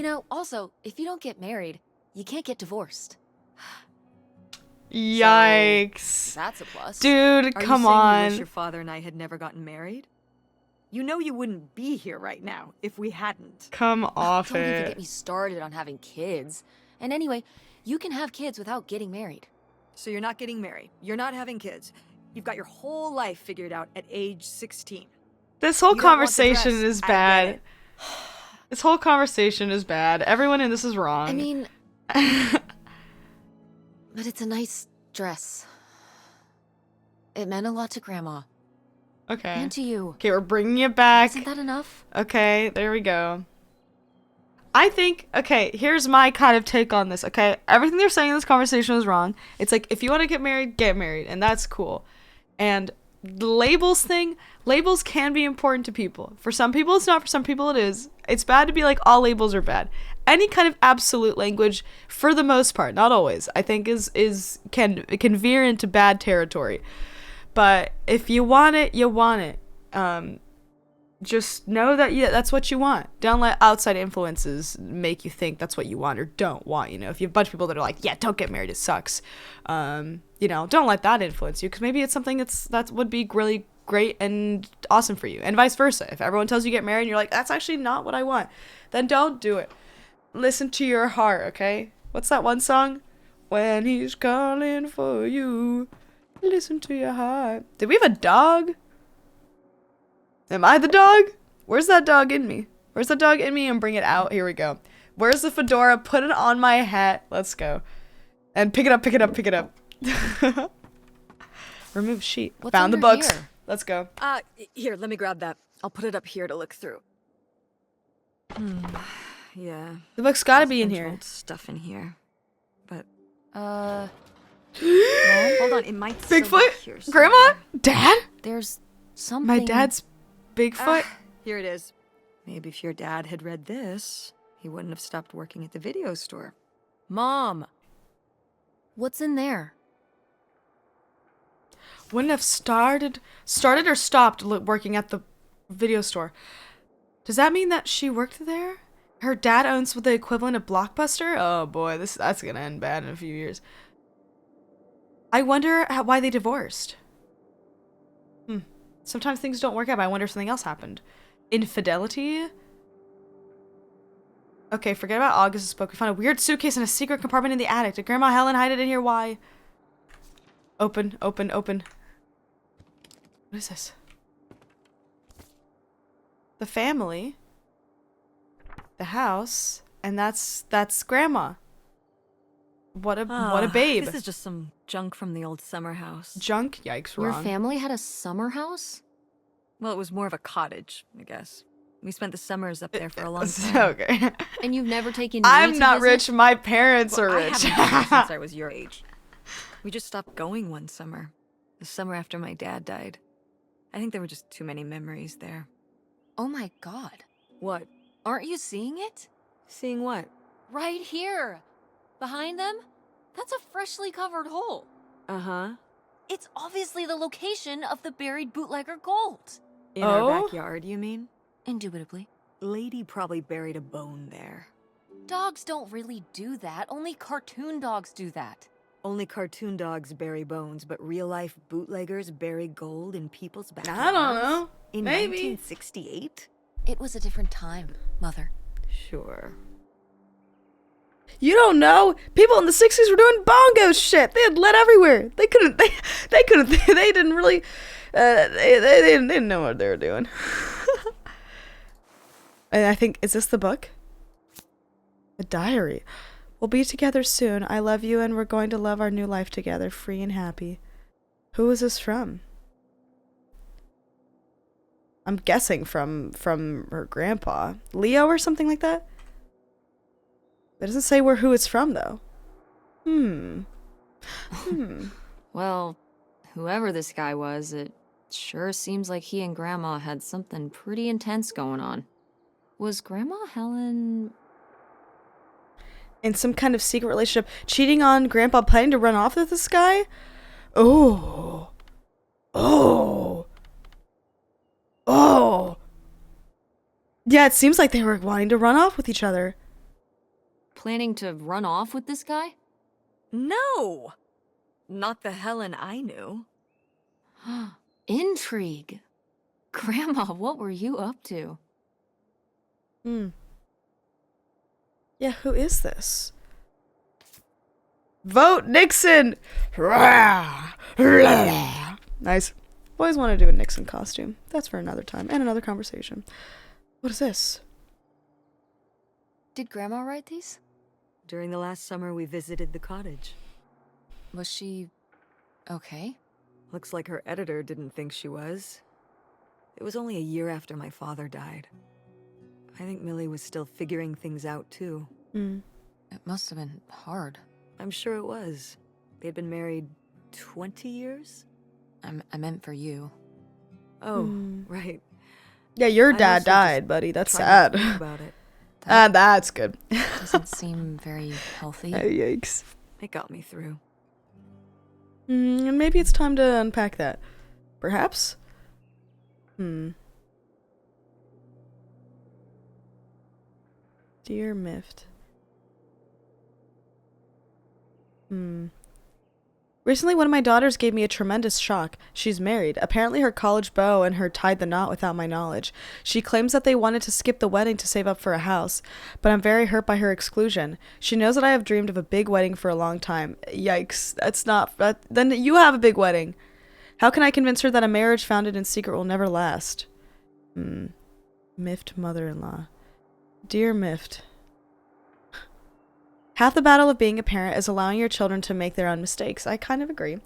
know, also, if you don't get married, you can't get divorced. Yikes. That's a plus. Dude, Are come you saying on. you wish your father and I had never gotten married? You know you wouldn't be here right now if we hadn't. Come off Don't even it. get me started on having kids. And anyway, you can have kids without getting married. So you're not getting married. You're not having kids. You've got your whole life figured out at age 16. This whole You don't want the conversation dress. is I get bad. it. This whole conversation is bad. Everyone in this is wrong. I mean, but it's a nice dress. It meant a lot to Grandma. Okay. And to you. Okay, we're bringing it back. Isn't that enough? Okay, there we go. I think, okay, here's my kind of take on this, okay? Everything they're saying in this conversation was wrong. It's like, if you want to get married, and that's cool. And the labels thing, labels can be important to people. For some people, it's not. For some people, it is. It's bad to be like, all labels are bad. Any kind of absolute language, for the most part, not always, I think can veer into bad territory. But if you want it, you want it. Just know that that's what you want. Don't let outside influences make you think that's what you want or don't want. If you have a bunch of people that are like, yeah, don't get married, it sucks. Don't let that influence you, because maybe it's something that would be really great and awesome for you, and vice versa. If everyone tells you get married and you're like, that's actually not what I want, then don't do it. Listen to your heart, okay? What's that one song? When he's calling for you, listen to your heart. Did we have a dog? Am I the dog? Where's that dog in me? Where's the dog in me? And bring it out. Here we go. Where's the fedora? Put it on my hat. Let's go. And pick it up, pick it up, pick it up. Remove sheet. What's Found the under books. here? Let's go. Here, let me grab that. I'll put it up here to look through. Yeah. The book's gotta There's be a in bunch of here. old stuff in here. But Mom? hold on, it might still be Bigfoot? here Grandma? somewhere. Dad? There's something... My dad's Bigfoot? Here it is. Maybe if your dad had read this, he wouldn't have stopped working at the video store. Mom! What's in there? Wouldn't have started or stopped working at the video store. Does that mean that she worked there? Her dad owns the equivalent of Blockbuster? Oh boy, that's gonna end bad in a few years. I wonder why they divorced. Sometimes things don't work out, but I wonder if something else happened. Infidelity? Okay, forget about August's book. We found a weird suitcase in a secret compartment in the attic. Did Grandma Helen hide it in here? Why? Open, open, open. What is this? The family. The house. And that's Grandma. What a babe. This is just some junk from the old summer house. Junk? Yikes, Your wrong. family had a summer house? Well, it was more of a cottage, I guess. We spent the summers up there for a long time. Okay. And you've never taken me I'm to not visit? rich, my parents Well, are I rich. haven't been there since I was your age. We just stopped going one summer. The summer after my dad died. I think there were just too many memories there. Oh my god. What? Aren't you seeing it? Seeing what? Right here! Behind them? That's a freshly covered hole. Uh-huh. It's obviously the location of the buried bootlegger gold. In our Oh? backyard, you mean? Indubitably. Lady probably buried a bone there. Dogs don't really do that. Only cartoon dogs do that. Only cartoon dogs bury bones, but real-life bootleggers bury gold in people's backyards? I don't know. In Maybe. 1968? It was a different time, Mother. Sure. You don't know. People in the 60s were doing bongo shit. They had lead everywhere. They didn't really, they didn't know what they were doing. And I think, is this the book? A diary. We'll be together soon. I love you and we're going to love our new life together, free and happy. Who is this from? I'm guessing from her grandpa. Leo or something like that? It doesn't say who it's from, though. Well, whoever this guy was, it sure seems like he and Grandma had something pretty intense going on. Was Grandma Helen... In some kind of secret relationship, cheating on Grandpa, planning to run off with this guy? Oh. Yeah, it seems like they were wanting to run off with each other. planning to run off with this guy? No! Not the Helen I knew. Intrigue. Grandma, what were you up to? Yeah, who is this? Vote Nixon! Nice. I've always wanted to do a Nixon costume. That's for another time and another conversation. What is this? Did Grandma write these? During the last summer, we visited the cottage. Was she... okay? Looks like her editor didn't think she was. It was only a year after my father died. I think Millie was still figuring things out, too. Mm. It must have been hard. I'm sure it was. They had been married 20 years? I meant for you. Oh, right. Yeah, your I dad mostly died, just buddy. That's Try not to sad. think about it. That's good. Doesn't seem very healthy. Yikes. It got me through. And maybe it's time to unpack that. Perhaps? Dear Mift. Recently, one of my daughters gave me a tremendous shock. She's married. Apparently, her college beau and her tied the knot without my knowledge. She claims that they wanted to skip the wedding to save up for a house, but I'm very hurt by her exclusion. She knows that I have dreamed of a big wedding for a long time. Yikes. That's not... then you have a big wedding. How can I convince her that a marriage founded in secret will never last? Mift mother-in-law. Dear Mift. Half the battle of being a parent is allowing your children to make their own mistakes. I kind of agree.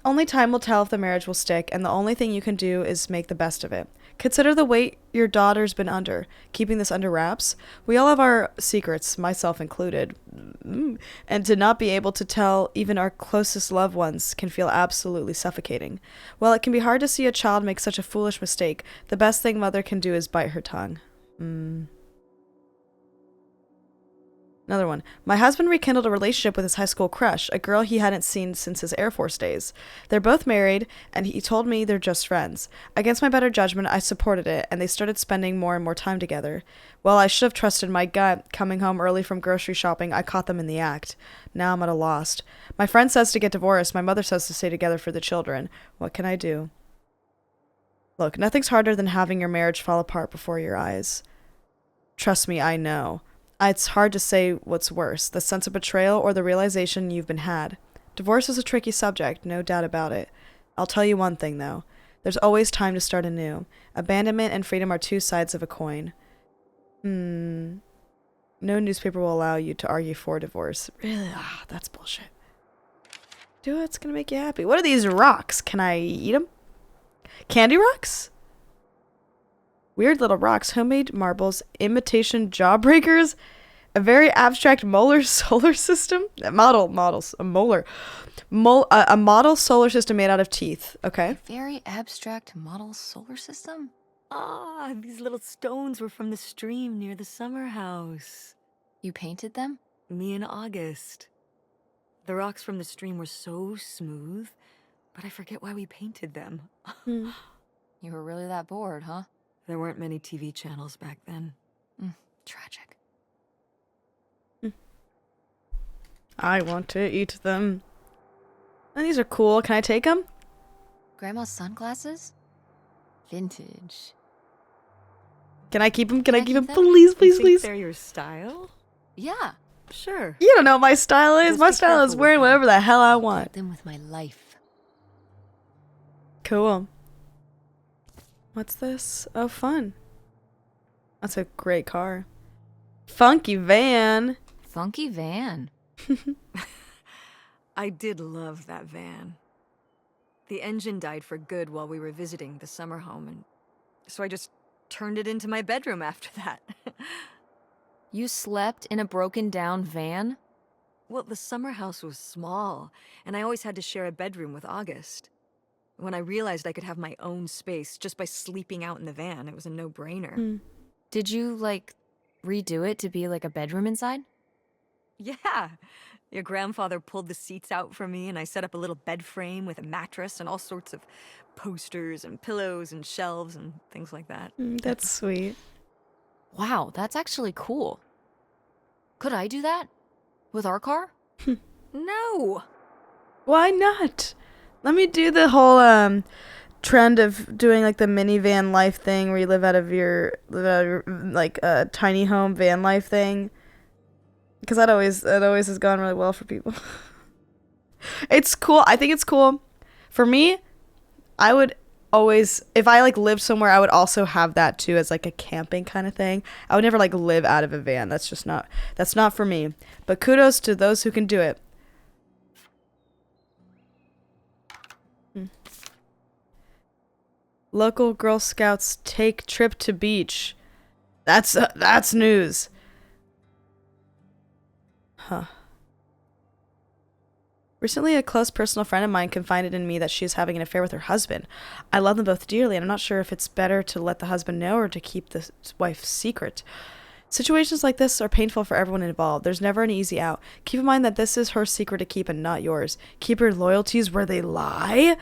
Only time will tell if the marriage will stick, and the only thing you can do is make the best of it. Consider the weight your daughter's been under. Keeping this under wraps? We all have our secrets, myself included. And to not be able to tell even our closest loved ones can feel absolutely suffocating. While it can be hard to see a child make such a foolish mistake, the best thing mother can do is bite her tongue. Another one. My husband rekindled a relationship with his high school crush, a girl he hadn't seen since his Air Force days. They're both married, and he told me they're just friends. Against my better judgment, I supported it, and they started spending more and more time together. Well, I should have trusted my gut. Coming home early from grocery shopping, I caught them in the act. Now I'm at a loss. My friend says to get divorced. My mother says to stay together for the children. What can I do? Look, nothing's harder than having your marriage fall apart before your eyes. Trust me, I know. It's hard to say what's worse, the sense of betrayal or the realization you've been had. Divorce is a tricky subject, no doubt about it. I'll tell you one thing, though. There's always time to start anew. Abandonment and freedom are two sides of a coin. No newspaper will allow you to argue for divorce. Really? That's bullshit. Do it, it's gonna make you happy. What are these rocks? Can I eat them? Candy rocks? Weird little rocks, homemade marbles, imitation jawbreakers, a very abstract molar solar system. A model solar system made out of teeth. Okay. Very abstract model solar system? Ah, these little stones were from the stream near the summer house. You painted them? Me and August. The rocks from the stream were so smooth, but I forget why we painted them. You were really that bored, huh? There weren't many TV channels back then. Tragic. I want to eat them. And these are cool. Can I take them? Grandma's sunglasses? Vintage. Can I keep them? Can I keep them? them? Please, You please, think please. they're your style? Yeah. Sure. You don't know what my style is. Just My be style is careful with wearing them. whatever the hell I want. Kept them with my life. Cool. What's this? Oh, fun. That's a great car. Funky van. Funky van. I did love that van. The engine died for good while we were visiting the summer home, and so I just turned it into my bedroom after that. You slept in a broken down van? Well, the summer house was small, and I always had to share a bedroom with August. When I realized I could have my own space just by sleeping out in the van, it was a no-brainer. Did you, like, redo it to be like a bedroom inside? Yeah. Your grandfather pulled the seats out for me, and I set up a little bed frame with a mattress and all sorts of posters and pillows and shelves and things like that. That's sweet. Wow, that's actually cool. Could I do that? With our car? No! Why not? Let me do the whole trend of doing like the minivan life thing where you live out of your like tiny home van life thing. Because that always has gone really well for people. It's cool. I think it's cool. For me, I would always, if I like lived somewhere, I would also have that too as like a camping kind of thing. I would never like live out of a van. That's not for me. But kudos to those who can do it. Local Girl Scouts take trip to beach. That's news. Huh. Recently, a close personal friend of mine confided in me that she is having an affair with her husband. I love them both dearly, and I'm not sure if it's better to let the husband know or to keep the wife secret. Situations like this are painful for everyone involved. There's never an easy out. Keep in mind that this is her secret to keep and not yours. Keep your loyalties where they lie.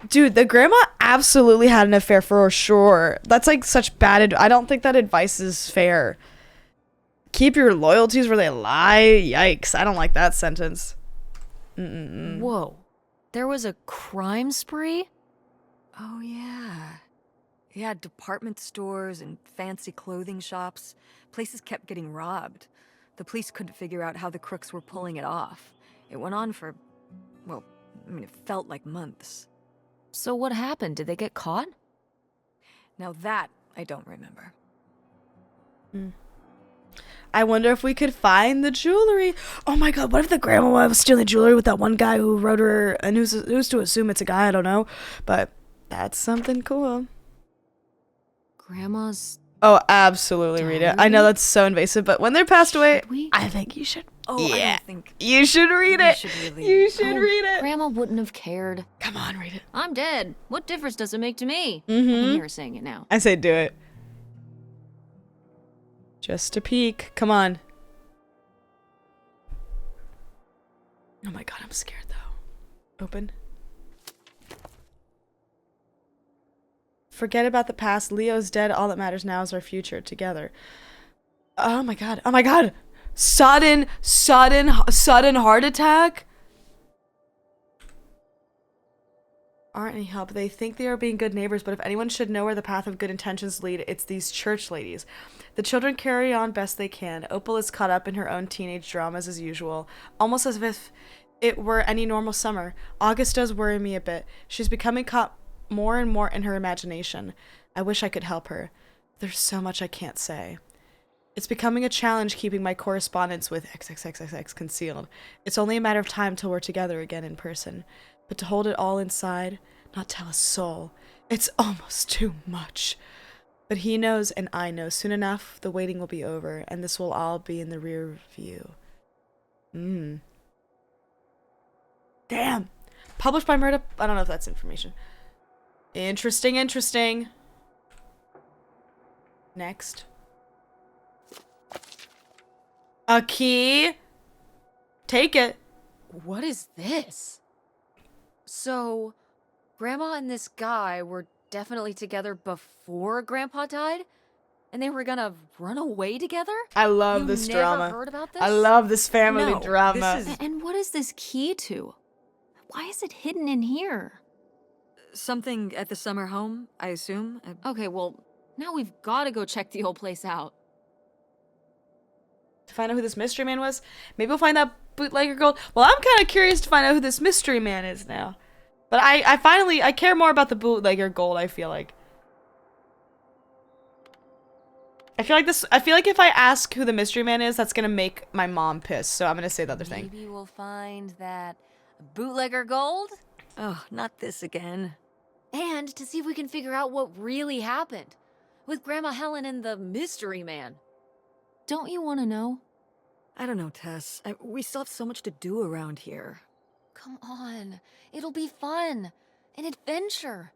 Dude, the grandma absolutely had an affair for sure. That's like such bad I don't think that advice is fair. Keep your loyalties where they lie. Yikes. I don't like that sentence. Whoa. There was a crime spree? Oh, yeah. Yeah, department stores and fancy clothing shops. Places kept getting robbed. The police couldn't figure out how the crooks were pulling it off. It went on for, well, I mean, it felt like months. So what happened? Did they get caught? Now that I don't remember. I wonder if we could find the jewelry. Oh my god, what if the grandma was stealing jewelry with that one guy who wrote her, and who's to assume it's a guy, I don't know. But that's something cool. Grandma's... Oh, absolutely read it. I know that's so invasive, but when they're passed away, Should we? I think you should. Oh, yeah. I don't think... You should read You it. should really- You should Oh, read it. Grandma wouldn't have cared. Come on, read it. I'm dead. What difference does it make to me? I can hear her saying it now. I say do it. Just a peek. Come on. Oh my god, I'm scared though. Open. Forget about the past. Leo's dead. All that matters now is our future together. Oh my god. Oh my god. Sudden heart attack? Aren't any help. They think they are being good neighbors, but if anyone should know where the path of good intentions lead, it's these church ladies. The children carry on best they can. Opal is caught up in her own teenage dramas as usual, almost as if it were any normal summer. August does worry me a bit. She's becoming caught more and more in her imagination. I wish I could help her. There's so much I can't say. It's becoming a challenge keeping my correspondence with XXXXX concealed. It's only a matter of time till we're together again in person. But to hold it all inside, not tell a soul, it's almost too much. But he knows and I know soon enough the waiting will be over and this will all be in the rear view. Damn. Published by Murda. I don't know if that's information. Interesting. Next. A key. Take it. What is this? So, Grandma and this guy were definitely together before Grandpa died? And they were gonna run away together? I love You this never drama. heard about this? I love this family No, drama. this is- And what is this key to? Why is it hidden in here? Something at the summer home, I assume? Okay, well, now we've gotta go check the old place out. To find out who this mystery man was. Maybe we'll find that bootlegger gold. Well, I'm kind of curious to find out who this mystery man is now. But I care more about the bootlegger gold, I feel like. I feel like if I ask who the mystery man is, that's gonna make my mom pissed, so I'm gonna say the other thing. Maybe we'll find that bootlegger gold? Oh, not this again. And to see if we can figure out what really happened with Grandma Helen and the mystery man. Don't you want to know? I don't know, Tess. We still have so much to do around here. Come on. It'll be fun. An adventure.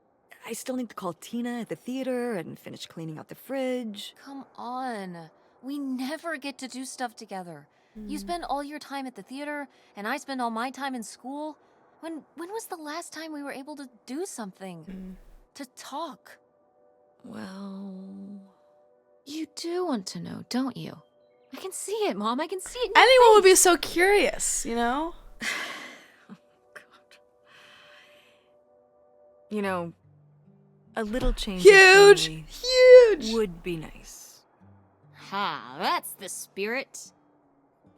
I still need to call Tina at the theater and finish cleaning out the fridge. Come on. We never get to do stuff together. You spend all your time at the theater, and I spend all my time in school. When was the last time we were able to do something? To talk? Well... You do want to know, don't you? I can see it, Mom. I can see it in your Anyone would be face. so curious, you know? Oh, God. You know, a little change of Huge! scenery Huge! would be nice. Ha, that's the spirit.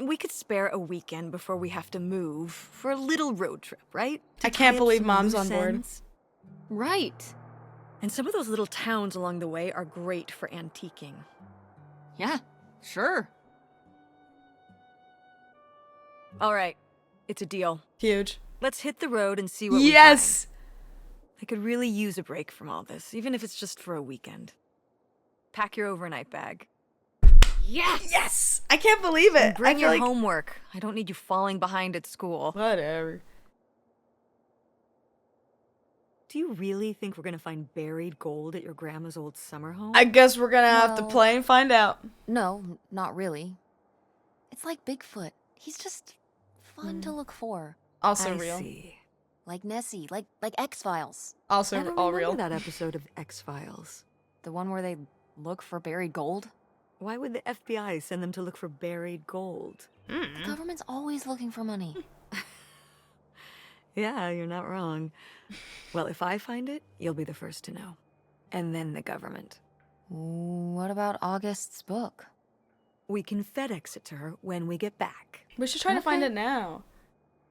We could spare a weekend before we have to move for a little road trip, right? To I can't tie up believe some Mom's loose on board. ends. Right. And some of those little towns along the way are great for antiquing. Yeah, sure. All right, it's a deal. Huge. Let's hit the road and see what Yes! I could really use a break from all this, even if it's just for a weekend. Pack your overnight bag. Yes! Yes! I can't believe it. And bring I your feel like... homework. I don't need you falling behind at school. Whatever. Do you really think we're gonna find buried gold at your grandma's old summer home? I guess we're gonna have to Well- play and find out. No, not really. It's like Bigfoot. He's just fun to look for. Also I real. see. Like Nessie, like X-Files. Also I don't all remember real. that episode of X-Files. The one where they look for buried gold. Why would the FBI send them to look for buried gold? The government's always looking for money. Yeah, you're not wrong. Well, if I find it, you'll be the first to know. And then the government. What about August's book? We can FedEx it to her when we get back. We should try to find Okay. it now.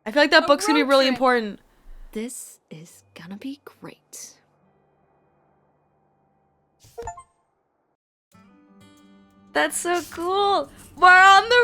I feel like that book's gonna be road really trip. important. This is gonna be great. That's so cool. We're on the